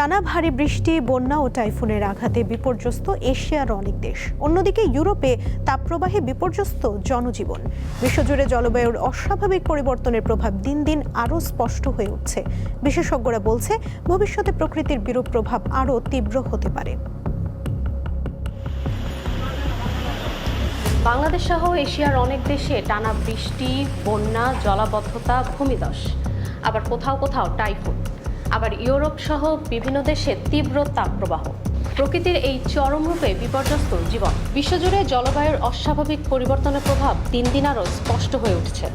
টানা ভারী বৃষ্টি, বন্যা ও টাইফুনের আঘাতে বিপর্যস্ত এশিয়ার অনেক দেশ। অন্যদিকে ইউরোপে তাপপ্রবাহে বিপর্যস্ত জনজীবন। বিশ্বজুড়ে জলবায়ুর অস্বাভাবিক পরিবর্তনের প্রভাব দিন দিন আরও স্পষ্ট হয়ে উঠছে। বিশেষজ্ঞরা বলছে, ভবিষ্যতে প্রকৃতির বিরূপ প্রভাব আরও তীব্র হতে পারে। বাংলাদেশ সহ এশিয়ার অনেক দেশে টানা বৃষ্টি, বন্যা, জলাবদ্ধতা, ভূমিধস, আবার কোথাও কোথাও টাইফুন, আবার ইউরোপ সহ বিভিন্ন দেশে তীব্র তাপপ্রবাহ। প্রকৃতির এই চরম রূপে বিপর্যস্ত জীবন। বিশ্বজুড়ে জলবায়ুর অস্বাভাবিক পরিবর্তনের প্রভাব দিন দিন আরও স্পষ্ট হয়ে উঠছে।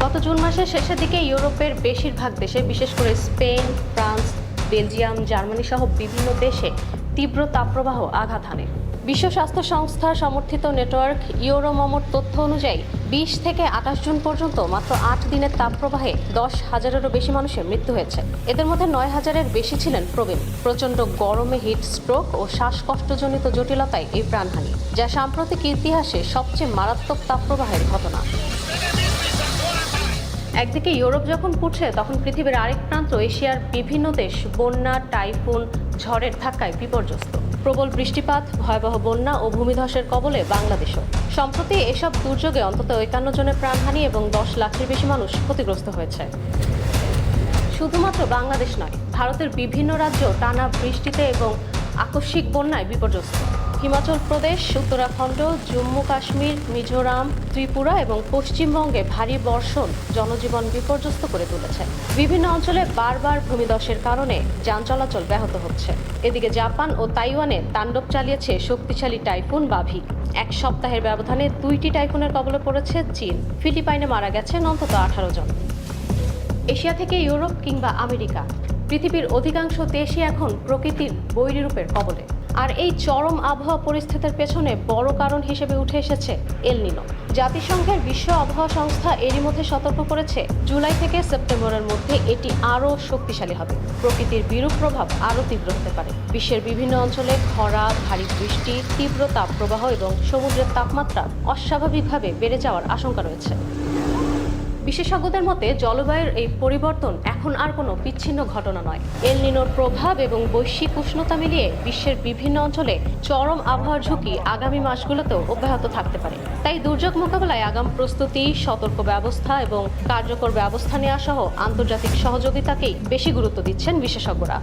গত জুন মাসের শেষের দিকে ইউরোপের বেশিরভাগ দেশে, বিশেষ করে স্পেন, ফ্রান্স, বেলজিয়াম, জার্মানি সহ বিভিন্ন দেশে তীব্র তাপপ্রবাহ আঘাত হানে। বিশ্ব স্বাস্থ্য সংস্থা সমর্থিত নেটওয়ার্ক ইউরোমমোর তথ্য অনুযায়ী 20 থেকে 28 জুন পর্যন্ত মাত্র 8 দিনের তাপপ্রবাহে 10,000-এরও বেশি মানুষের মৃত্যু হয়েছে। এদের মধ্যে 9,000-এর বেশি ছিলেন প্রবীণ। প্রচণ্ড গরমে হিট স্ট্রোক ও শ্বাসকষ্টজনিত জটিলতায় এই প্রাণহানি, যা সাম্প্রতিক ইতিহাসে সবচেয়ে মারাত্মক তাপপ্রবাহের ঘটনা। একদিকে ইউরোপ যখন পুড়ছে, তখন পৃথিবীর আরেক প্রান্ত এশিয়ার বিভিন্ন দেশ বন্যা, টাইফুন, ঝড়ের ধাক্কায় বিপর্যস্ত। প্রবল বৃষ্টিপাত, ভয়াবহ বন্যা ও ভূমিধসের কবলে বাংলাদেশও। সম্প্রতি এসব দুর্যোগে অন্তত 51 জনের প্রাণহানি এবং 10 লাখের বেশি মানুষ ক্ষতিগ্রস্ত হয়েছে। শুধুমাত্র বাংলাদেশ নয়, ভারতের বিভিন্ন রাজ্য টানা বৃষ্টিতে এবং আকস্মিক বন্যায় বিপর্যস্ত। হিমাচল প্রদেশ, উত্তরাখণ্ড, জম্মু কাশ্মীর, মিজোরাম, ত্রিপুরা এবং পশ্চিমবঙ্গে ভারী বর্ষণ জনজীবন বিপর্যস্ত করে তুলেছে। বিভিন্ন অঞ্চলে বারবার ভূমিধসের কারণে যান চলাচল ব্যাহত হচ্ছে। এদিকে জাপান ও তাইওয়ানে তাণ্ডব চালিয়েছে শক্তিশালী টাইফুন বাভি। এক সপ্তাহের ব্যবধানে 2টি টাইফুনের কবলে পড়েছে চীন। ফিলিপাইনে মারা গেছেন অন্তত 18 জন। এশিয়া থেকে ইউরোপ কিংবা আমেরিকা, পৃথিবীর অধিকাংশ দেশই এখন প্রকৃতির বৈরূপের কবলে। আর এই চরম আবহাওয়া পরিস্থিতির পেছনে বড় কারণ হিসেবে উঠে এসেছে এল নিনো। জাতিসংঘের বিশ্ব আবহাওয়া সংস্থা এরই মধ্যে সতর্ক করেছে, জুলাই থেকে সেপ্টেম্বরের মধ্যে এটি আরও শক্তিশালী হবে। প্রকৃতির বিরূপ প্রভাব আরও তীব্র হতে পারে। বিশ্বের বিভিন্ন অঞ্চলে খরা, ভারী বৃষ্টি, তীব্র তাপপ্রবাহ এবং সমুদ্রের তাপমাত্রা অস্বাভাবিকভাবে বেড়ে যাওয়ার আশঙ্কা রয়েছে। বিশেষজ্ঞদের মতে, জলবায়ুর এই পরিবর্তন এখন আর কোনো বিচ্ছিন্ন ঘটনা নয়। এল নিনোর প্রভাব এবং বৈশ্বিক উষ্ণতা মিলিয়ে বিশ্বের বিভিন্ন অঞ্চলে চরম আবহাওয়ার ঝুঁকি আগামী মাসগুলোতেও অব্যাহত থাকতে পারে। তাই দুর্যোগ মোকাবেলায় আগাম প্রস্তুতি, সতর্ক ব্যবস্থা এবং কার্যকর ব্যবস্থা নেওয়া সহ আন্তর্জাতিক সহযোগিতাকেই বেশি গুরুত্ব দিচ্ছেন বিশেষজ্ঞরা।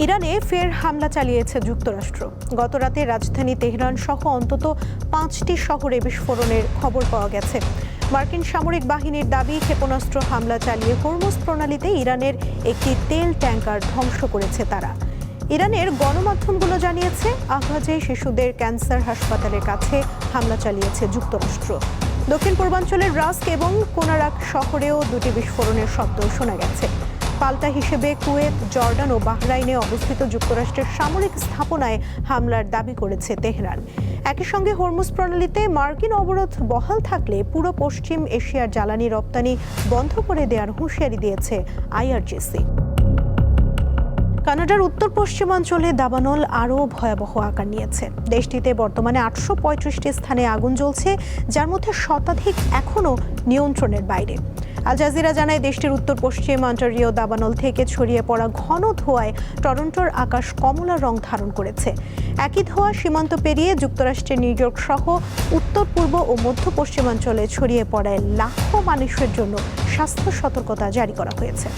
ইরানে ফের হামলা চালিয়েছে যুক্তরাষ্ট্র। গতরাতে রাজধানী তেহরান সহ অন্তত 5টি শহরে বিস্ফোরণের খবর পাওয়া গেছে। মার্কিন সামরিক বাহিনীর দাবি, ক্ষেপণাস্ত্র হামলা চালিয়ে হরমুজ প্রণালীতে ইরানের একটি তেল ট্যাঙ্কার ধ্বংস করেছে তারা। ইরানের গণমাধ্যমগুলো জানিয়েছে, আহওয়াজে শিশুদের ক্যান্সার হাসপাতালের কাছে হামলা চালিয়েছে যুক্তরাষ্ট্র। দক্ষিণ পূর্বাঞ্চলের রাস্ক এবং কোনারাক শহরেও 2টি বিস্ফোরণের শব্দ শোনা গেছে। পাল্টা হিসেবে কুয়েত, জর্ডান ও বাহরাইনে অবস্থিত যুক্তরাষ্ট্রের সামরিক স্থাপনায় হামলার দাবি করেছে তেহরান। একই সঙ্গে হরমুজ প্রণালীতে মার্কিন অবরোধ বহাল থাকলে পুরো পশ্চিম এশিয়ার জ্বালানি রপ্তানি বন্ধ করে দেওয়ার হুঁশিয়ারি দিয়েছে আইআরজিসি। কানাডার উত্তর পশ্চিমাঞ্চলে দাবানল আরও ভয়াবহ আকার নিয়েছে। দেশটিতে বর্তমানে 835টি স্থানে আগুন জ্বলছে, যার মধ্যে শতাধিক এখনও নিয়ন্ত্রণের বাইরে। আল জাজিরা জানায়, দেশটির উত্তর পশ্চিম অন্টারিও দাবানল থেকে ছড়িয়ে পড়া ঘন ধোঁয়ায় টরন্টোর আকাশ কমলা রং ধারণ করেছে। একই ধোঁয়া সীমান্ত পেরিয়ে যুক্তরাষ্ট্রের নিউ ইয়র্ক সহ উত্তর পূর্ব ও মধ্য পশ্চিমাঞ্চলে ছড়িয়ে পড়ায় লাখো মানুষের জন্য স্বাস্থ্য সতর্কতা জারি করা হয়েছে।